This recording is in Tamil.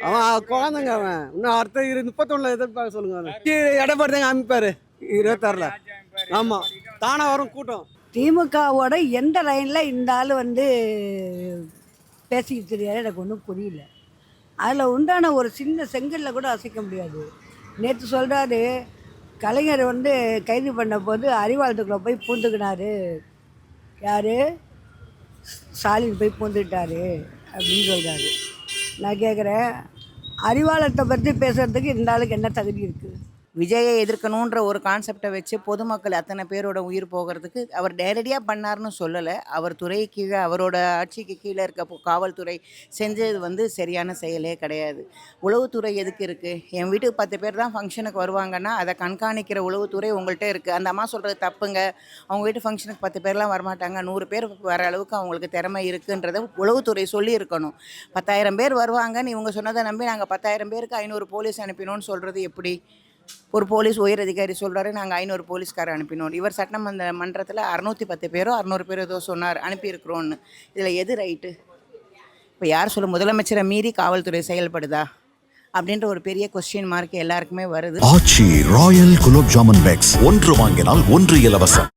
அவன் குழந்தைங்க அவன் இன்னும் அடுத்த 31 எதிர்பார்க்க சொல்லுங்க அவன் எடப்பாடி தாங்க அமைப்பாரு 26ல். ஆமாம் தானே வரும் கூட்டம். திமுகவோட எந்த லைனில் இந்த ஆள் வந்து பேசிக்கிட்டு தெரியாது, எனக்கு ஒன்றும் புரியல. அதில் உண்டான ஒரு சின்ன செங்கல்ல கூட அசைக்க முடியாது. நேற்று சொல்கிறாரு கலைஞர் வந்து கைது பண்ண போது அறிவாலயத்துக்குள்ளே போய் பூந்துக்கினாரு. யார்? ஸ்டாலின் போய் பூந்துக்கிட்டாரு அப்படின்னு சொல்கிறாரு. நான் கேட்குறேன், அறிவாலயத்தை பற்றி பேசுகிறதுக்கு இந்த ஆளுக்கு என்ன தகுதி இருக்குது? விஜயை எதிர்க்கணுன்ற ஒரு கான்செப்டை வச்சு பொதுமக்கள் அத்தனை பேரோட உயிர் போகிறதுக்கு அவர் நேரடியாக பண்ணார்னு சொல்லலை. அவர் துறை கீழே, அவரோட ஆட்சிக்கு கீழே இருக்க காவல்துறை செஞ்சது வந்து சரியான செயலே கிடையாது. உளவுத்துறை எதுக்கு இருக்குது? என் வீட்டுக்கு 10 பேர் தான் ஃபங்க்ஷனுக்கு வருவாங்கன்னா அதை கண்காணிக்கிற உளவுத்துறை உங்கள்கிட்ட இருக்குது. அந்த அம்மா சொல்கிறது தப்புங்க. அவங்க வீட்டு ஃபங்க்ஷனுக்கு 10 பேர்லாம் வரமாட்டாங்க, 100 பேர் வர அளவுக்கு அவங்களுக்கு திறமை இருக்குன்றதை உளவுத்துறை சொல்லியிருக்கணும். 10,000 பேர் வருவாங்கன்னு இவங்க சொன்னதை நம்பி நாங்கள் 10,000 பேருக்கு 500 போலீஸ் அனுப்பினோன்னு சொல்கிறது எப்படி? ஒரு போலீஸ் உயர் அதிகாரி சொல்கிறாரு நாங்கள் 500 போலீஸ்காரை அனுப்பினோம். இவர் மன்றத்தில் 610 பேரோ 600 பேரோ ஏதோ சொன்னார் அனுப்பியிருக்கிறோன்னு. இதில் எது ரைட்டு? இப்போ யார் சொல்ல, முதலமைச்சரை மீறி காவல்துறை செயல்படுதா அப்படின்ற ஒரு பெரிய கொஸ்டின் மார்க் எல்லாருக்குமே வருது. ஆச்சி ராயல் குலோப் ஜாமுன் பேக்ஸ் 1 வாங்கினால் 1 இலவசம்.